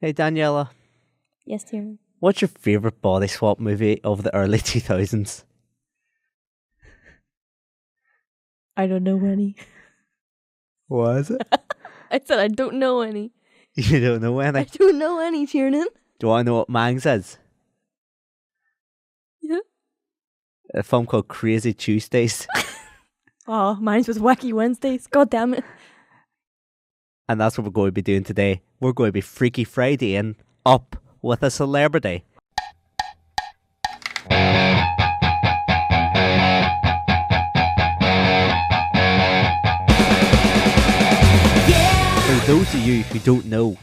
Hey Daniela, Yes, Tiarnan. what's your favourite body swap movie of the early 2000s? I don't know any. What is it? I said I don't know any. You don't know I any? don't know any, Tiarnan. Do I know what mine says? Yeah. A film called Crazy Tuesdays. Oh, mine's was Wacky Wednesdays. God damn it. And that's what we're going to be doing today. We're going to be Freaky Fridaying up with a celebrity. For those of you who don't know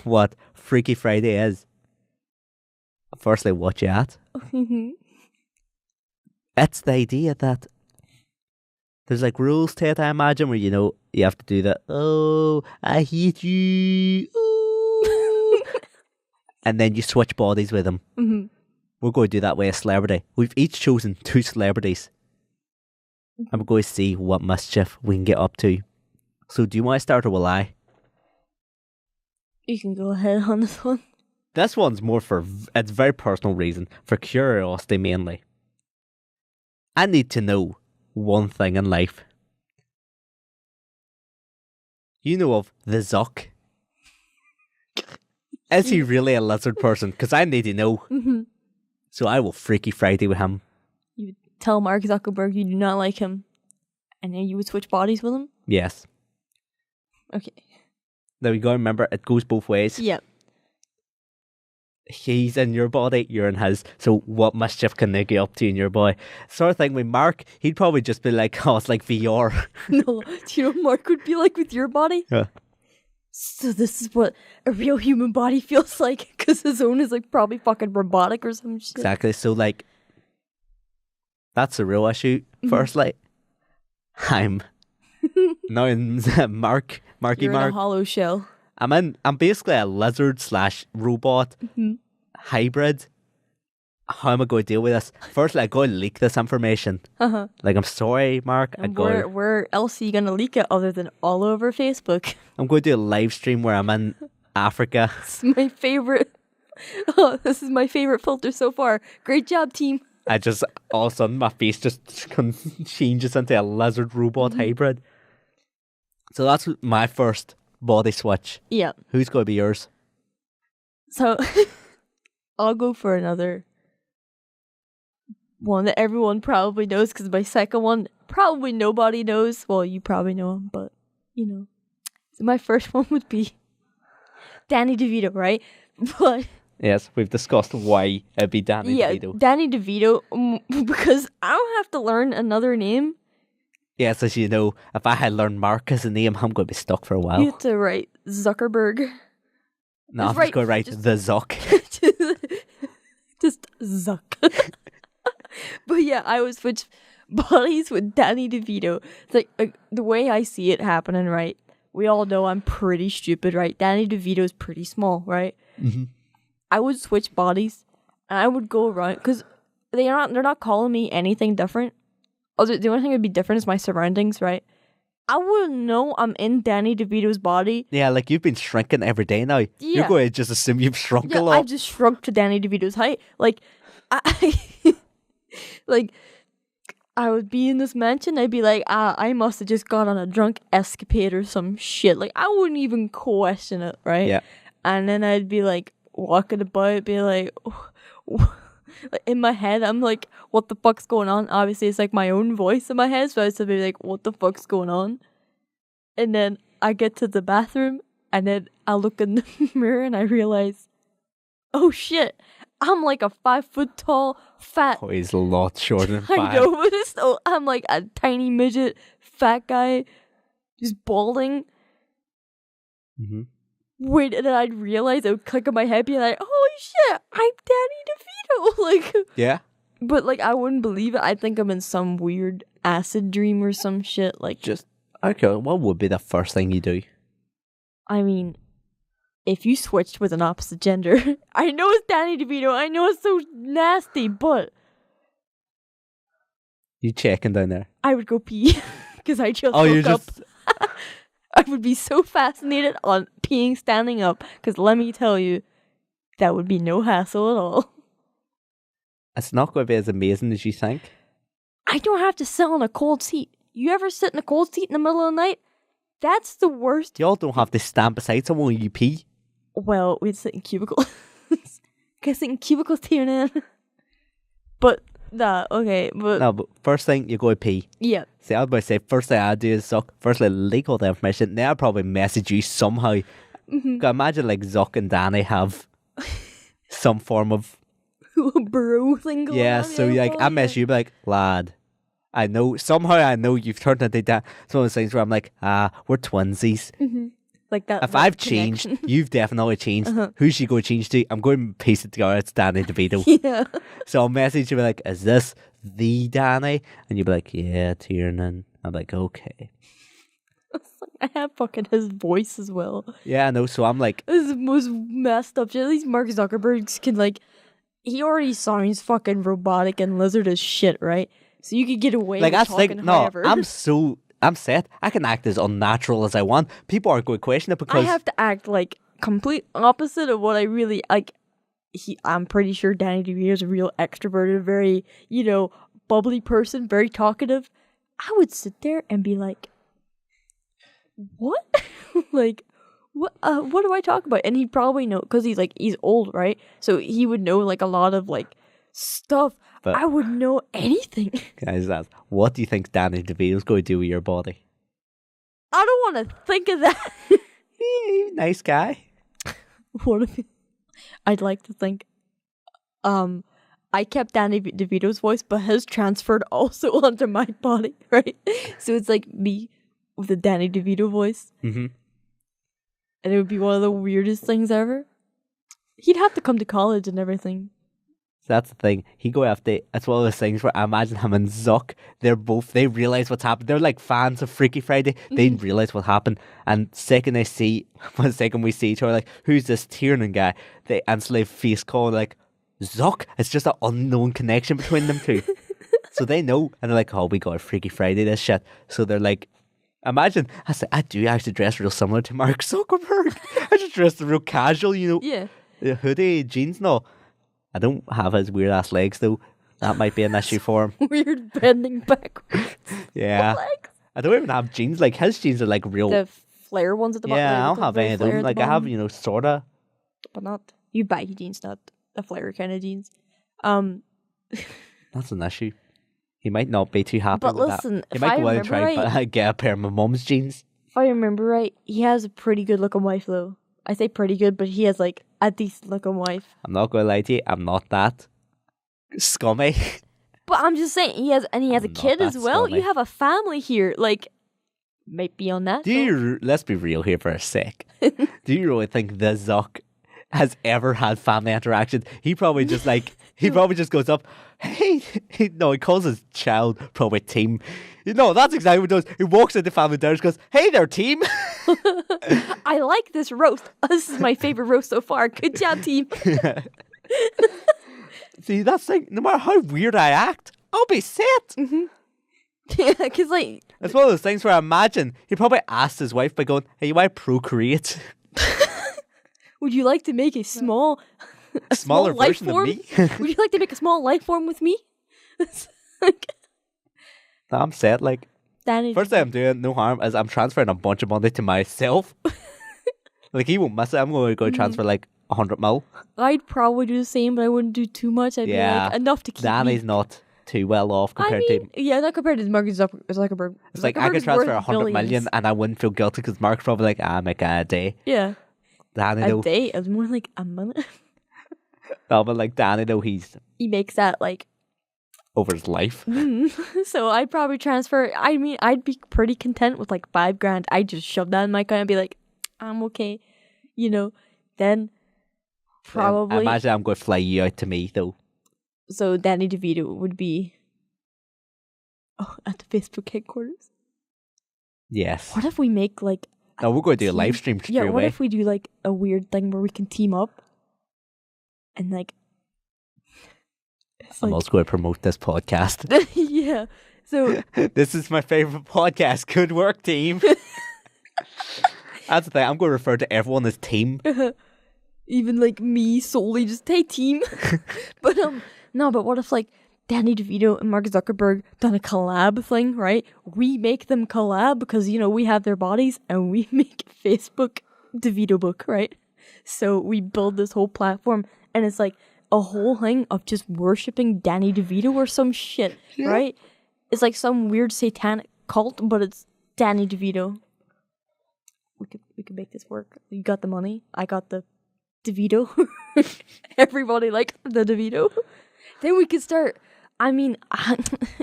what Freaky Friday is, firstly, what you at? It's the idea that there's like rules to it, I imagine, where you have to do that. Oh, I hate you. Ooh. And then you switch bodies with them. Mm-hmm. We're going to do that with a celebrity. We've each chosen 2 celebrities. And we're going to see what mischief we can get up to. So do you want to start or will I? You can go ahead on this one. This one's more for, it's a very personal reason, for curiosity mainly. I need to know one thing in life. You know of the Zuck? Is he really a lizard person? Because I need to know. Mm-hmm. So I will Freaky Friday with him. You would tell Mark Zuckerberg you do not like him. And then you would switch bodies with him? Yes. Okay. Now you gotta remember, it goes both ways. Yep. He's in your body, you're in his. So what mischief can they get up to in your body? Sort of thing with Mark, he'd probably just be like, oh, it's like VR. No, do you know what Mark would be like with your body? Yeah. So this is what a real human body feels like, because his own is like probably fucking robotic or some shit. Exactly. So like, that's the real issue. Firstly, I'm now in Marky You're Mark. in a hollow shell. I'm basically a lizard / robot hybrid. How am I going to deal with this? Firstly, I got to leak this information. Uh-huh. Like, I'm sorry, Mark. And where else are you going to leak it other than all over Facebook? I'm going to do a live stream where I'm in Africa. This is my favorite. Oh, this is my favorite filter so far. Great job, team. I just, all of a sudden, my face just changes into a lizard robot hybrid. So that's my first body switch. Yeah. Who's going to be yours? So, I'll go for another one that everyone probably knows, because my second one, probably nobody knows. Well, you probably know him, but, So my first one would be Danny DeVito, right? But... Yes, we've discussed why it'd be Danny DeVito. Danny DeVito, because I don't have to learn another name. Yes, as you know, if I had learned Mark as a name, I'm going to be stuck for a while. You have to write Zuckerberg. No, I'm just going to write the Zuck. Just Zuck. But yeah, I would switch bodies with Danny DeVito. It's like the way I see it happening, right? We all know I'm pretty stupid, right? Danny DeVito's pretty small, right? Mm-hmm. I would switch bodies, and I would go around, because they're not calling me anything different. The only thing that would be different is my surroundings, right? I wouldn't know I'm in Danny DeVito's body. Yeah, like you've been shrinking every day now. Yeah. You're going to just assume you've shrunk a lot. I've just shrunk to Danny DeVito's height. Like, I would be in this mansion, I'd be like, I must have just got on a drunk escapade or some shit. Like, I wouldn't even question it, right? Yeah. And then I'd be like, walking about, be like, in my head, I'm like, what the fuck's going on? Obviously, it's like my own voice in my head, so I used to be like, what the fuck's going on? And then I get to the bathroom, and then I look in the mirror, and I realize, oh shit, I'm like a 5 foot tall, fat. Oh, he's a lot shorter than 5. I know, but still, I'm like a tiny midget, fat guy, just balding. Mm-hmm. Wait, and then I'd realize, it would click on my head, be like, holy shit, I'm Danny DeVito. Like, yeah. But, like, I wouldn't believe it. I think I'm in some weird acid dream or some shit. Like, Just, okay, what would be the first thing you do? I mean, if you switched with an opposite gender, I know it's Danny DeVito, I know it's so nasty, but You checking down there? I would go pee, because I just woke up. I would be so fascinated on peeing peeing standing up. Because let me tell you, that would be no hassle at all. It's not going to be as amazing as you think. I don't have to sit on a cold seat. You ever sit in a cold seat in the middle of the night? That's the worst. You all don't have to stand beside someone when you pee. Well, we'd sit in cubicles. Guess in cubicles, Tiarnan. But, okay. But No, but first thing, you go to pee. yeah. See, I was about to say, first thing I'd do is firstly leak all the information. Then I'll probably message you somehow. Mm-hmm. Imagine like Zuck and Dani have some form of... bro thing going on. So like, I mess you, be like, lad, I know you've turned into that. It's one of those things where I'm like, we're twinsies. Mm-hmm. Like that. If I've changed, you've definitely changed. Who's she going to change to? I'm going to piece it together. It's Dani DeVito. Yeah. So I'll message you, be like, is this the Dani? And you'll be like, yeah, Tiarnan. I'm like, okay. I have fucking his voice as well. Yeah, I know. So I'm like, This is the most messed up shit. At least Mark Zuckerberg can like, he already sounds fucking robotic and lizard as shit, right? So you could get away like with I talking think, no, however. I'm set. I can act as unnatural as I want. People aren't going to question it I because have to act like complete opposite of what I really like. I'm pretty sure Dani DeVito is a real extroverted, very, bubbly person, very talkative. I would sit there and be like, what? Like, what do I talk about? And he'd probably know, because he's old, right? So he would know like a lot of like stuff. But- I would know anything. guys, what do you think Dani DeVito's going to do with your body? I don't want to think of that. Nice guy. What if I'd like to think I kept Dani DeVito's voice, but his transferred also onto my body, right? So it's like me with the Dani DeVito voice. Mm-hmm. And it would be one of the weirdest things ever. He'd have to come to college and everything. So that's the thing. It's one of those things where I imagine him and Zuck, they realize what's happened. They're like fans of Freaky Friday. They realize what happened. And second we see each other, like, who's this Tiarnan guy? They instantly face call, like, Zuck. It's just an unknown connection between them two. So they know. And they're like, oh, we got a Freaky Friday, this shit. So they're like, imagine, I do actually dress real similar to Mark Zuckerberg. I just dress real casual, Yeah. The hoodie, jeans and all. I don't have his weird ass legs though. That might be an issue for him. Weird bending backwards. Yeah. Legs. I don't even have jeans. Like his jeans are like real. The flare ones at the bottom. Yeah, I don't have any of them. Like I have, sorta. But not, you baggy jeans, not the flare kind of jeans. That's an issue. He might not be too happy But with listen, that. He if might I go out and remember try and get a pair of my mum's jeans. If I remember right, he has a pretty good looking wife though. I say pretty good, but he has like a decent looking wife. I'm not going to lie to you. I'm not that scummy. But I'm just saying, he has I'm a not kid as that well. scummy. You have a family here. Like, might be on that. Let's be real here for a sec. Do you really think the Zuck has ever had family interactions? He probably just goes up, hey, he calls his child probably team. That's exactly what he does. He walks into family dinners, goes, hey there, team. I like this roast. This is my favorite roast so far. Good job, team. See, that's like, no matter how weird I act, I'll be set. Yeah, because like, It's one of those things where I imagine he probably asked his wife by going, hey, you want to procreate? would you like to make a small, A smaller life version of form? me? Would you like to make a small life form with me? It's like, No, I'm set. Like, Dani, first thing I'm doing, no harm, is I'm transferring a bunch of money to myself. Like, he won't miss it. I'm going to go transfer like 100 mil. I'd probably do the same, but I wouldn't do too much. I'd be like, enough to keep Dani's me. not too well off compared to him. Yeah, not compared to Mark Zuckerberg. It's like I could transfer 100 million and I wouldn't feel guilty because Mark's probably like, I make a day. Yeah. Dani A though, day? It was more like a minute. no, but like Dani though, he's He makes that like, over his life. so I'd probably transfer. I mean, I'd be pretty content with like $5,000. I'd just shove that in my account and be like, I'm okay. Then probably. I imagine I'm going to fly you out to me though. So Dani DeVito would be at the Facebook headquarters. Yes. What if we make like No, we're going to do a live stream straight what away. if we do like a weird thing where we can team up and like it's I'm like also going to promote this podcast. yeah. So This is my favorite podcast. Good work, team. That's the thing. I'm going to refer to everyone as team. Even like me solely, just hey team. But no, but what if like Danny DeVito and Mark Zuckerberg done a collab thing, right? We make them collab because we have their bodies, and we make Facebook DeVito book, right? So we build this whole platform, and it's like a whole thing of just worshipping Danny DeVito or some shit, right? It's like some weird satanic cult, but it's Danny DeVito. We could make this work. You got the money. I got the DeVito. Everybody likes the DeVito. Then we could start. I mean,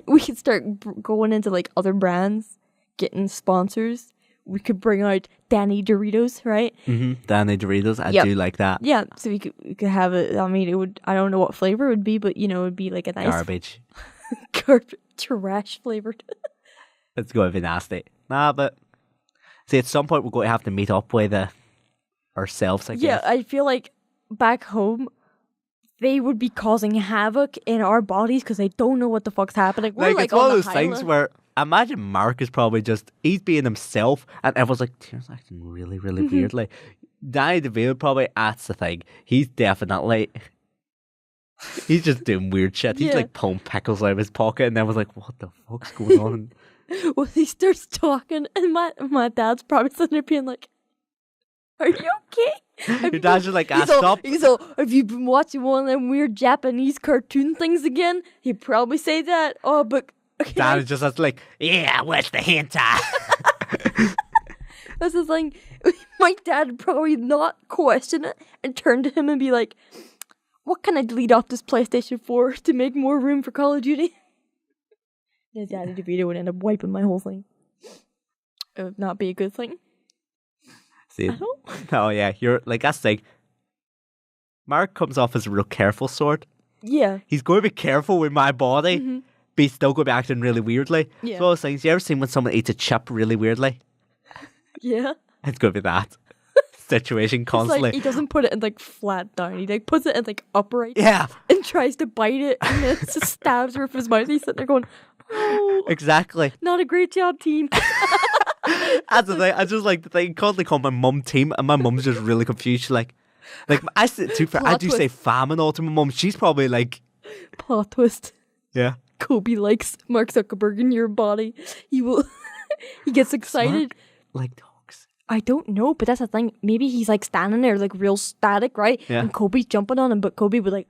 we could start going into like other brands, getting sponsors. We could bring out Danny Doritos, right? Mm-hmm. Danny Doritos. I do like that. Yeah, so we could have it. I mean, it would. I don't know what flavor it would be, but it would be like a nice garbage, trash flavored. It's going to be nasty. Nah, but see, at some point we're going to have to meet up with ourselves. I guess. Yeah, I feel like back home, they would be causing havoc in our bodies because they don't know what the fuck's happening. We're like it's one on of those things where imagine Mark is probably he's being himself, and everyone's like, Tier's acting really, really weirdly. Danny DeVito probably, that's the thing. He's just doing weird shit. He's like pulling pickles out of his pocket, and everyone's like, what the fuck's going on? Well, he starts talking, and my dad's probably sitting there being like, are you okay? Your dad's just like, stop. He's all, have you been watching one of them weird Japanese cartoon things again? He'd probably say that. Oh, but... Okay. Dad is just like, yeah, where's the hentai? That's the thing. My dad would probably not question it and turn to him and be like, what can I delete off this PlayStation 4 to make more room for Call of Duty? Then Danny DeVito would end up wiping my whole thing. It would not be a good thing. See, oh yeah, you're like, that's like, Mark comes off as a real careful sort. Yeah. He's going to be careful with my body. Mm-hmm. But he's still going to be acting really weirdly. Yeah. So those things. You ever seen when someone eats a chip really weirdly? Yeah. It's going to be that situation constantly. Like he doesn't put it in like flat down. He like puts it in like upright. Yeah. And tries to bite it, and then it just stabs her with his mouth. He's sitting there going, "Oh, exactly. Not a great job, team." That's the thing. I just like the thing. Constantly call my mum team, and my mum's just really confused. She's like I do say famine all to my mum. She's probably like plot twist. Yeah. Kobe likes Mark Zuckerberg in your body. He gets excited. Like dogs. I don't know, but that's the thing. Maybe he's like standing there like real static, right? Yeah. And Kobe's jumping on him, but Kobe likes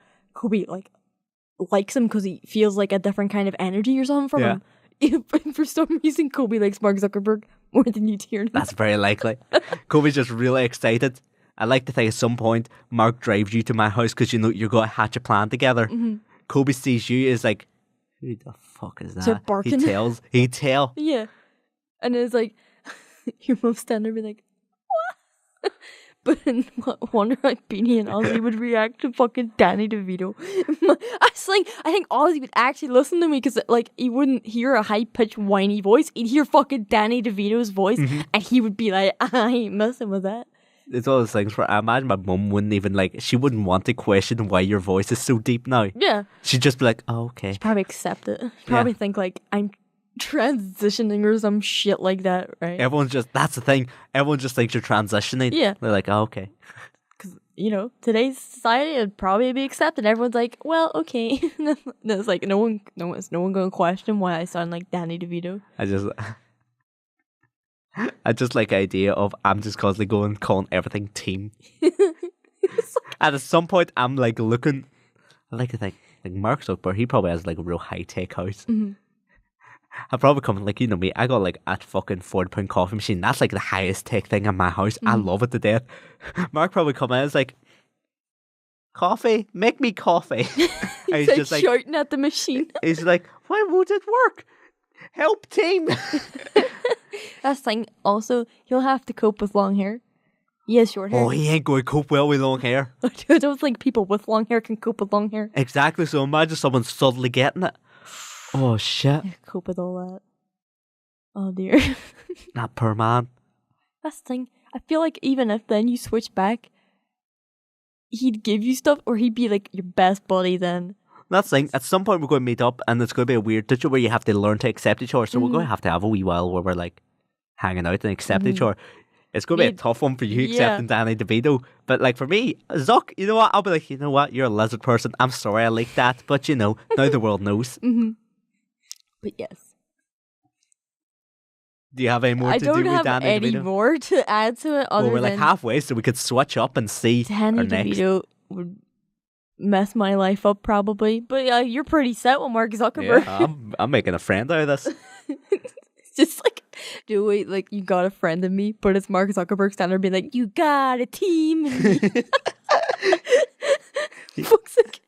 him because he feels like a different kind of energy or something from him. And for some reason, Kobe likes Mark Zuckerberg more than you, Tiarnan. That's very likely. Kobe's just really excited. I like to think at some point Mark drives you to my house because you're going to hatch a plan together. Mm-hmm. Kobe sees you is like, who the fuck is that? Start barking. He tell. Yeah. And it's like, your mom standing there be like, what? But in Wonder like Beanie and Ozzy would react to fucking Danny DeVito. I think Ozzy would actually listen to me because like he wouldn't hear a high-pitched whiny voice. He'd hear fucking Danny DeVito's voice, and he would be like, I ain't messing with that. It's all those things where I imagine my mum wouldn't even she wouldn't want to question why your voice is so deep now. Yeah. She'd just be like, oh, okay. She'd probably accept it. She'd probably think like I'm transitioning or some shit like that, right? That's the thing. Everyone just thinks you're transitioning. Yeah. They're like, oh, okay. Because, today's society would probably be accepted. Everyone's like, well, okay. It's like, no one going to question why I sound like Danny DeVito. I just like the idea of I'm just constantly calling everything team. And at some point I'm like looking, I like to think, like Mark Zuckerberg, he probably has like a real high tech house. Mm-hmm. I probably come like, me, I got like a fucking £40 coffee machine. That's like the highest tech thing in my house. Mm-hmm. I love it to death. Mark probably come in, it's like, coffee, make me coffee. He's like just shouting at the machine. He's like, why won't it work? Help team. That's the thing. Also, he'll have to cope with long hair. He has short hair. Oh, he ain't going to cope well with long hair. I don't think people with long hair can cope with long hair. Exactly. So imagine someone suddenly getting it. Oh, shit. Yeah, cope with all that. Oh, dear. That poor man. That's the thing. I feel like even if then you switch back, he'd give you stuff or he'd be like your best buddy then. That's the thing. At some point we're going to meet up and it's going to be a weird situation where you have to learn to accept each other. So we're going to have a wee while where we're like hanging out and accept each other. It's going to be a Me- tough one for you yeah. accepting Danny DeVito. But like for me, Zuck, you know what? I'll be like, you know what? You're a lizard person. I'm sorry I leaked that. But you know, now the world knows. But yes. Do you have any more I to don't do with have Danny any DeVito? more to add to it other Well, we're like than halfway, so we could switch up and see Danny our next. DeVito would mess my life up probably. But yeah, you're pretty set with Mark Zuckerberg. Yeah, I'm making a friend out of this. It's just like, do wait, like you got a friend in me, but it's Mark Zuckerberg standing there being like, you got a team in me. Fuck's sake.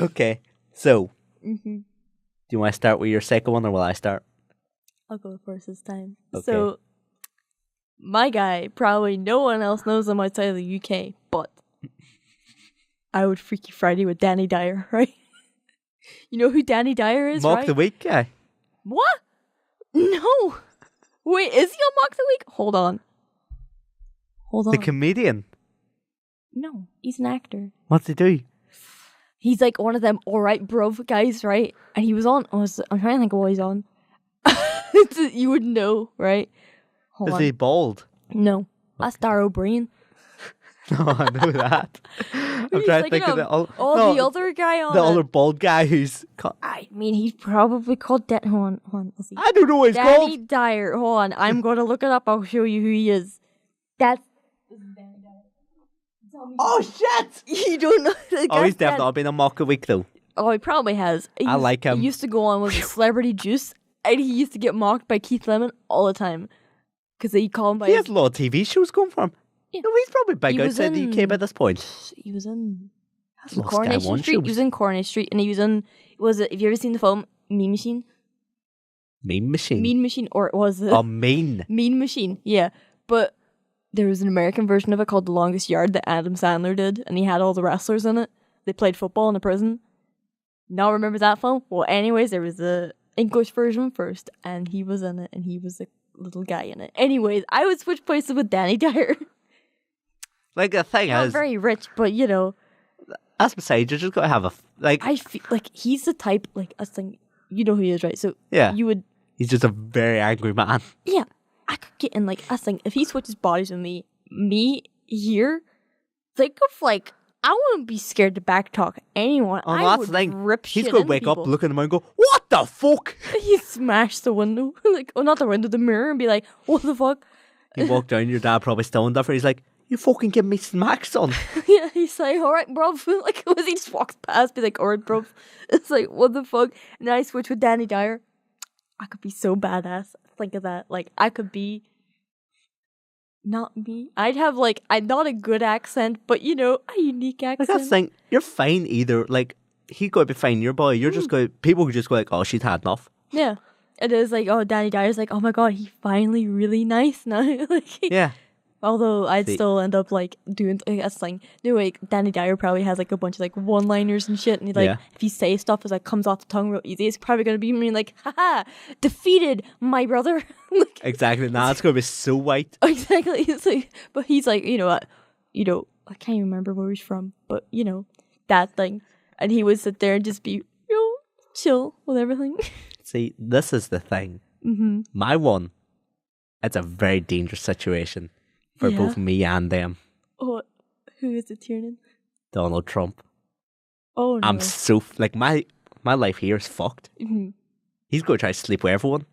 Okay, so hmm do you want to start with your second one, or will I start? I'll go first this time. Okay. So, my guy, probably no one else knows him outside of the UK, but I would Freaky Friday with Danny Dyer, right? You know who Danny Dyer is, Mock right? the Week guy. What? No. Wait, is he on Mock the Week? Hold on. The comedian. No, he's an actor. What's he do? He's like one of them alright bruv guys, right? And he was on, I'm trying to think of what he's on. You would know, right? Hold Is on. he bald? No, that's Dar O'Brien. No, I know that. I'm He's trying to like, think of the the other guy on the it. other bald guy who's. I mean, he's probably called hold on, let's see. I don't know what he's Danny called. Dyer. Hold on, I'm going to look it up. I'll show you who he is. That's Danny Dyer. Oh shit! You don't know. Oh, he's definitely not been on Mock a Week though. Oh, he probably has. I like him. He used to go on with Celebrity Juice, and he used to get mocked by Keith Lemon all the time because they call him by. He has a lot of TV shows going for him. Yeah. No, he's probably big He was outside the UK in- by this point. He was in That's lost Coronation one Street. He was in Coronation Street, and he was in. Was it? Have you ever seen the film Mean Machine? Mean Machine. Mean Machine, or was it? Oh, Mean. Mean Machine, yeah. But there was an American version of it called The Longest Yard that Adam Sandler did, and he had all the wrestlers in it. They played football in a prison. Now remember that film? Well, anyways, there was a English version first, and he was in it, and he was a little guy in it. Anyways, I would switch places with Danny Dyer. Like the thing Not is, very rich, but you know, that's besides. You're just gotta have a like. I feel like he's the type, like, us thing, you know who he is, right? So Yeah. you would, He's just a very angry man. yeah, I could get in, like, us thing, if he switches bodies with me here, think of, like, I wouldn't be scared to backtalk anyone. Oh, I that's would the thing. rip He's shit gonna into wake up, people. look in the mirror, and go, "What the fuck?" He smashed the window, like, oh, not the window, the mirror, and be like, what the fuck? You walk down, your dad probably stoned up, and he's like, "You fucking give me smacks, son." Yeah, he's like, alright, bruv. Like, was he just walks past, be like, alright, bruv. It's like, what the fuck? And then I switch with Danny Dyer. I could be so badass. Think of that. Like, I could be not me. I'd have, like, I'm not a good accent, but, you know, a unique Like accent. that's the thing. You're fine either. Like he's going to be fine. Your boy. You're just going. People could just go like, "Oh, she's had enough." Yeah. It is like, oh, Danny Dyer's like, oh my god, he's finally really nice now. Like, Yeah. although I'd See- still end up like doing that's thing. No, like Danny Dyer probably has like a bunch of like one-liners and shit, and he, like Yeah. if you say stuff as like comes off the tongue real easy, it's probably gonna be me like, haha, defeated my brother. Like, Exactly. Nah, it's going to be so white. exactly. It's like, but he's like, I can't even remember where he's from, but you know that thing, and he would sit there and just be, chill with everything. See, this is the thing. Mm-hmm. My one, it's a very dangerous situation for Yeah. both me and them. Oh, who is it, Tiarnan? Donald Trump. Oh no. I'm so like my life here is fucked. Mm-hmm. He's going to try to sleep with everyone.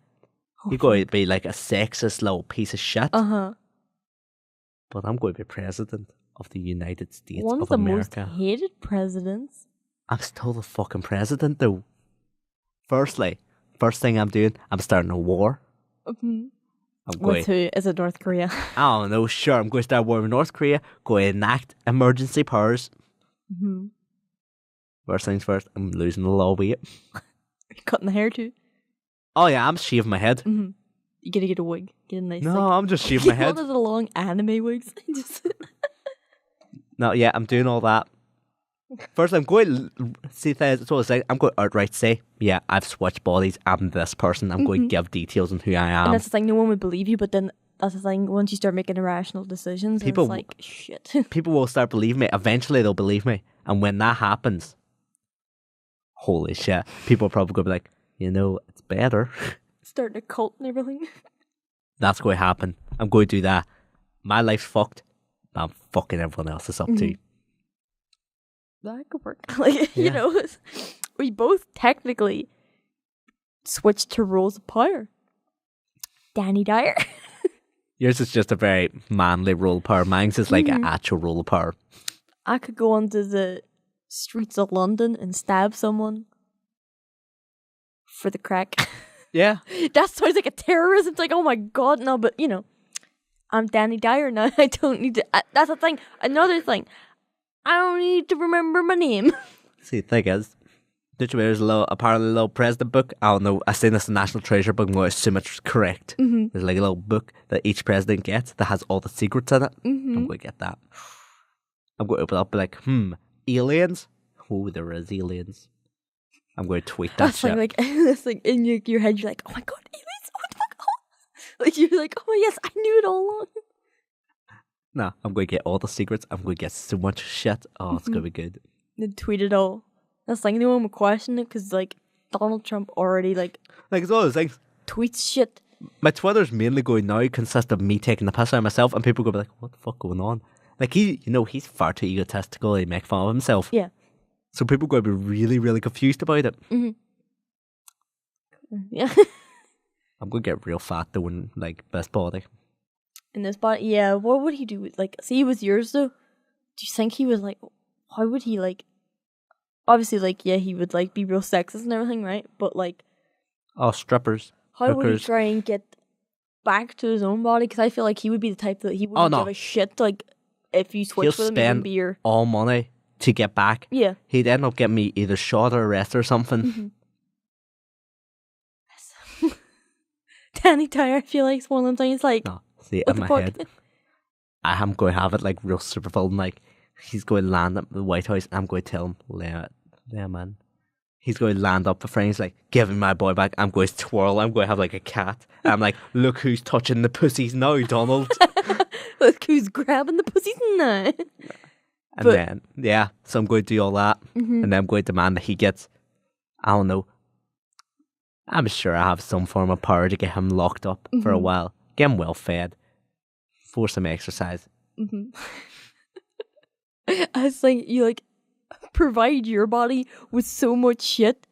He's going to be like a sexist little piece of shit. Uh-huh. But I'm going to be president of the United States One of of the America. most hated presidents. I'm still the fucking president though. First thing I'm doing, I'm starting a war. Mm-hmm. I'm going. With who? Is it North Korea? I don't know. Sure, I'm going to start a war with North Korea. Going to enact emergency powers. Mm-hmm. First things first, I'm losing a little weight. Cutting the hair too. Oh yeah, I'm shaving my head. Mm-hmm. You gotta get a wig. Get a nice. No, like, I'm just shaving my get head. one of the long anime wigs. Just No, yeah, I'm doing all that. First, I'm going to see things. So it's like I'm going to outright say, yeah, I've switched bodies. I'm this person. I'm going to give details on who I am. and that's the thing. No one would believe you, but then that's the thing. Once you start making irrational decisions, People- it's like shit. People will start believing me. Eventually, they'll believe me. And when that happens, holy shit, people are probably going to be like, it's better. Starting a cult and everything. That's going to happen. I'm going to do that. my life's fucked, but I'm fucking everyone else's up too. That could work. Like, you Yeah. know, we both technically switched to roles of power. Dani Dyer. Yours is just a very manly role of power. Mine's is like an actual role of power. I could go onto the streets of London and stab someone for the crack. Yeah. That sounds like a terrorism. It's like, oh my god, no, but you know, I'm Dani Dyer now. I don't need to. That's the thing. Another thing, I don't need to remember my name. See, the thing is, there's apparently a little president book. I don't know. I seen this in National Treasure book, and I assume it's correct. There's like a little book that each president gets that has all the secrets in it. I'm going to get that. I'm going to open it up and be like, aliens? Oh, there is aliens. I'm going to tweet that shit. Like that's like in your head, you're like, oh my god, aliens! What the fuck? Oh. Like you're like, oh yes, I knew it all along. No, I'm going to get all the secrets. I'm going to get so much shit. Oh, it's going to be good. Then tweet it all. That's like no one would question it because like Donald Trump already like it's all those things. Tweets shit. My Twitter's mainly going now consists of me taking the piss out of myself, and people go be like, what the fuck going on? Like he's far too egotistical to make fun of himself. Yeah. So people are going to be really, really confused about it. Yeah. I'm going to get real fat doing like best body. In this body, yeah. What would he do? Like, see, with yours though, do you think he was like? How would he like? Obviously, like, yeah, he would like be real sexist and everything, right? But like, strippers. how hookers. would he try and get back to his own body? Because I feel like he would be the type that he wouldn't give a shit. Like, if you switch with him, he wouldn't be your all money to get back. Yeah. He'd end up getting me either shot or arrested or something. Dani Dyer, I feel like it's one of them things. Like, no, see, what in the my fuck? head, I am going to have it like real super film. Like, he's going to land at the White House, and I'm going to tell him, yeah, man. He's going to land up the frame. He's like, give me my boy back. I'm going to twirl. I'm going to have like a cat. And I'm like, look who's touching the pussies now, Donald. Look who's grabbing the pussies now. And then, yeah, so I'm going to do all that. And then I'm going to demand that he gets, I don't know, I'm sure I have some form of power to get him locked up for a while. Get him well fed. Force him exercise. I was like, you like provide your body with so much shit.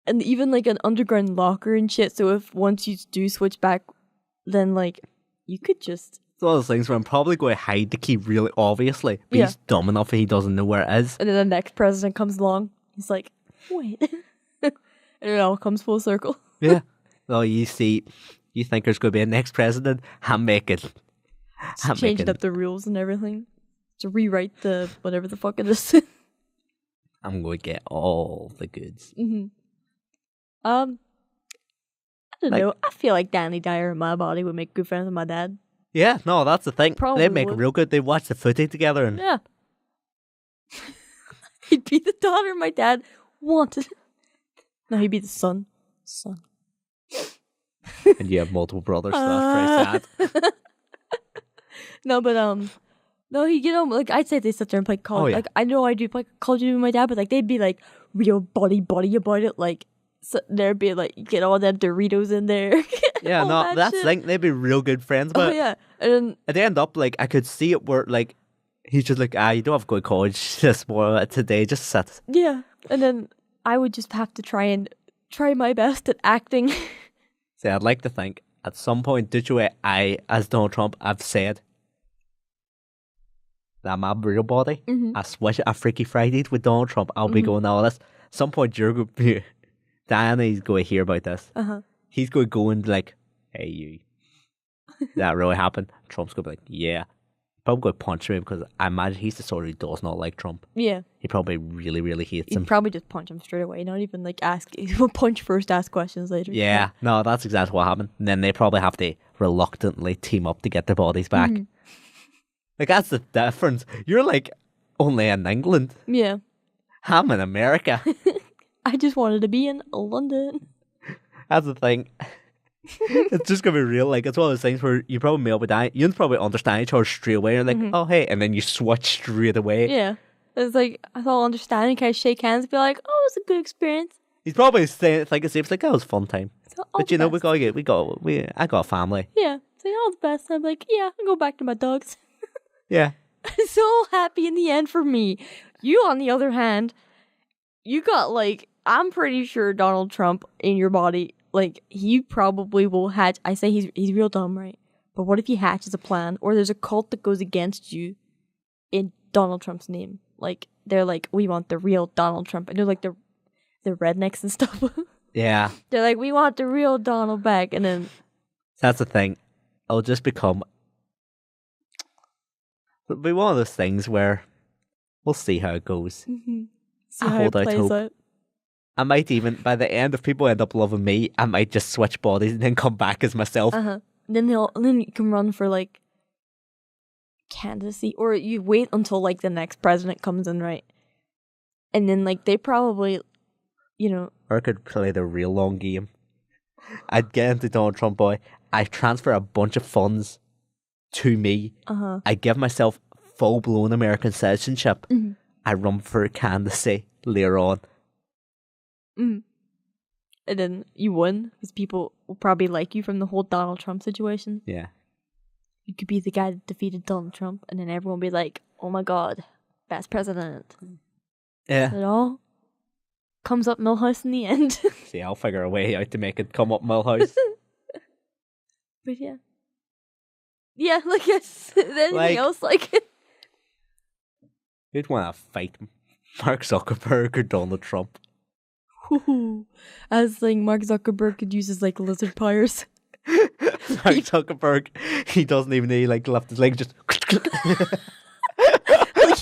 And even like an underground locker and shit. So if once you do switch back, then like you could just... It's one of those things where I'm probably going to hide the key really obviously. But he's dumb enough that he doesn't know where it is. And then the next president comes along. He's like, wait. And it all comes full circle. Yeah. So you see, you think there's going to be a next president? I'm changing up the rules and everything. To rewrite the whatever the fuck it is. I'm going to get all the goods. I don't know. I feel like Dani Dyer and my body would make good friends with my dad. Yeah, no, that's the thing. Probably They'd make would. real good. They'd watch the footy together. And Yeah. He'd be the daughter my dad wanted. No, he'd be the son. And you have multiple brothers, so that's pretty sad. No, but no, he like I'd say they sit there and play Call. Like I know I do play Call of Duty with my dad, but like they'd be like real buddy about it. Like so there'd be like get all them Doritos in there. Yeah, no, that's the thing. They'd be real good friends. But yeah, and then they end up like I could see it where like he's just like you don't have to go to college this more today. Just sit. Yeah, and then I would just have to try my best at acting. See, I'd like to think at some point, did you I, as Donald Trump, I've said that my real body, I switch a Freaky Fridays with Donald Trump, I'll be going all this. At some point, you're going to be, Diana's going to hear about this. He's going to go and like, hey, you, that really happened? Trump's going to be like, yeah. Probably going to punch him because I imagine he's the sort who does not like Trump. Yeah. He probably really, really hates him. He'd probably just punch him straight away, not even like ask. He'll punch first, ask questions later. Yeah, no, that's exactly what happened. And then they probably have to reluctantly team up to get their bodies back. Like, that's the difference. You're like only in England. Yeah. I'm in America. I just wanted to be in London. That's the thing. It's just gonna be real. Like, it's one of those things where you probably meet up with Dani, you probably understand each other straight away. You're like, oh hey, and then you switch straight away. Yeah, it's like I thought understanding. Can I shake hands and be like, oh, it was a good experience? He's probably saying it's like it seems like that was a fun time. So, But you know, I got a family. Yeah, say all the best. I'm like, yeah, I'll go back to my dogs. Yeah. So happy in the end for me. You, on the other hand, you got like, I'm pretty sure Donald Trump in your body, like, he probably will hatch. I say he's real dumb, right? But what if he hatches a plan, or there's a cult that goes against you in Donald Trump's name? Like, they're like, we want the real Donald Trump. And they're like the rednecks and stuff. Yeah. They're like, we want the real Donald back. And then That's the thing. It'll just become... It'll be one of those things where we'll see how it goes. see I how hold it out plays hope. out. I might even, by the end, if people end up loving me, I might just switch bodies and then come back as myself. Then you can run for like candidacy, or you wait until like the next president comes in, right? And then like they probably, Or I could play the real long game. I'd get into Donald Trump boy. I transfer a bunch of funds to me. I give myself full-blown American citizenship. I run for candidacy later on. And then you win because people will probably like you from the whole Donald Trump situation. Yeah. You could be the guy that defeated Donald Trump, and then everyone will be like, oh my god, best president. Yeah. It all comes up Millhouse in the end. See, I'll figure a way out to make it come up Millhouse. But yeah. Yeah, like, yes. Anything Like- else, like... Who'd want to fight Mark Zuckerberg or Donald Trump? I was saying Mark Zuckerberg could use his, like, lizard powers. Mark Zuckerberg, he doesn't even need, like, left his leg, just... Like,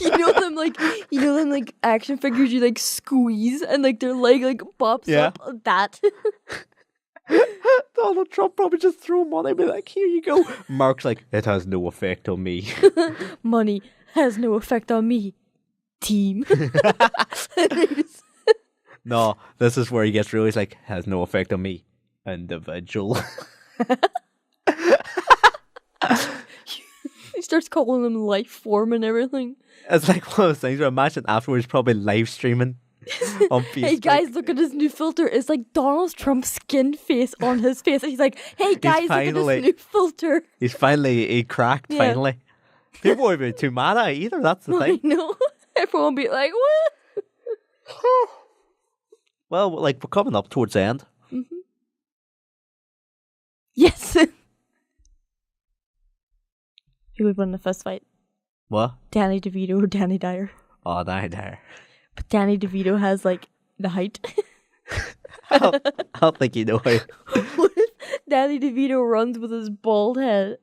you know them action figures you, like, squeeze and, like, their leg, like, pops up. That. Donald Trump probably just threw him on and be like, here you go. Mark's like, it has no effect on me. Money has no effect on me. Team. No, this is where he gets really like, has no effect on me. Individual. He starts calling them life form and everything. It's like one of those things where imagine afterwards probably live streaming on Facebook. Hey guys, look at his new filter. It's like Donald Trump's skin face on his face. And he's like, hey guys, look at this new filter. He cracked finally. People won't be too mad at it either, that's the thing. I know. Everyone will be like, what? Well, like, we're coming up towards the end. Yes. Who would win the first fight? What? Danny DeVito or Danny Dyer? Oh, Danny Dyer. But Danny DeVito has, like, the height. I don't think you know how. What if Danny DeVito runs with his bald head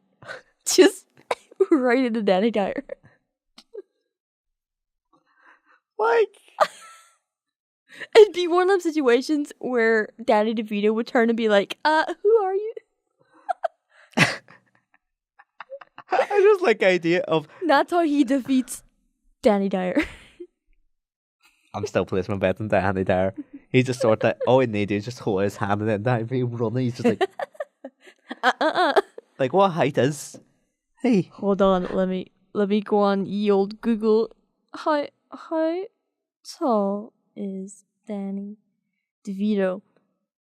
just right into Danny Dyer? Like... It'd be one of those situations where Danny DeVito would turn and be like, who are you? I just like the idea of... That's how he defeats Danny Dyer. I'm still placing my bet on Danny Dyer. He just sort of... All he needs is just hold his hand and then Danny running. He's just like... Like, what height is... Hey. Hold on, let me go on ye old Google. How tall is Danny DeVito?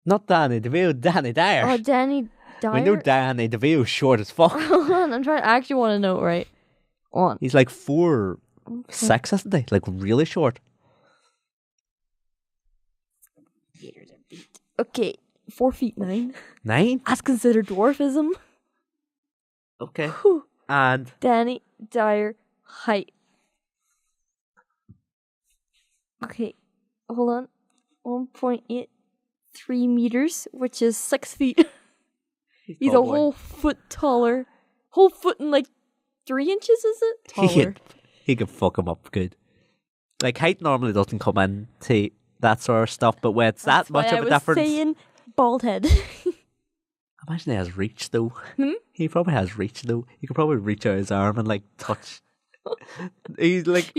Not Danny DeVito, Danny Dyer. Oh, Danny Dyer? We know Danny DeVito's short as fuck. Hold on, I actually want to know, right? On. He's like 4'6", isn't he? Like, really short. Okay, 4'9". 9? That's considered dwarfism. Okay. Whew. And... Danny Dyer height. Okay, hold on. 1.83 meters, which is 6 feet. He's a whole foot taller. Whole foot and like 3 inches, is it? Taller. He could fuck him up good. Like, height normally doesn't come into that sort of stuff, but when it's That's that much why of a I was difference... saying bald head. Imagine he has reach, though. He probably has reach, though. He could probably reach out his arm and, like, touch... He's like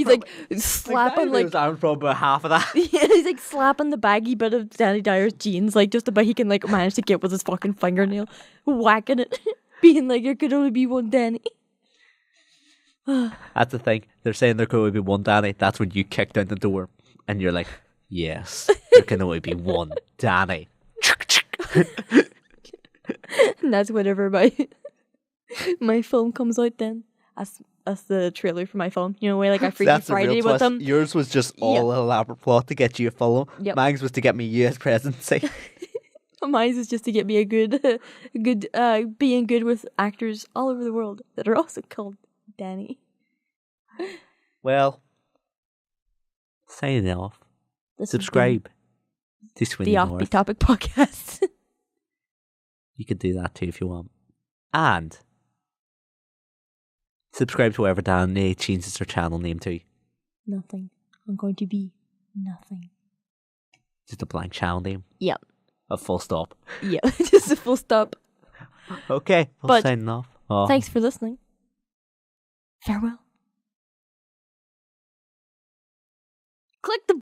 slapping like his arms probably about half of that. Yeah, he's like slapping the baggy bit of Danny Dyer's jeans, like just about he can like manage to get with his fucking fingernail, whacking it, being like there could only be one Danny. That's the thing. They're saying there could only be one Danny. That's when you kick down the door and you're like, yes, there can only be one Danny. And that's when everybody My film comes out then. As the trailer for my film. You know, where like I Freaky That's a Friday real with twist. them. Yours was just all an elaborate plot to get you a film. Yep. Mine was to get me US presidency. Mine is just to get me a good, being good with actors all over the world that are also called Dani. Well, signing off. Subscribe to Sweeney the North. Offbeat Topic Podcast. You could do that too if you want. And subscribe to whatever Dani changes her channel name to. Nothing. I'm going to be nothing. Just a blank channel name. Yep. A full stop. Yeah, just a full stop. Okay, we'll sign off. Oh. Thanks for listening. Farewell. Click the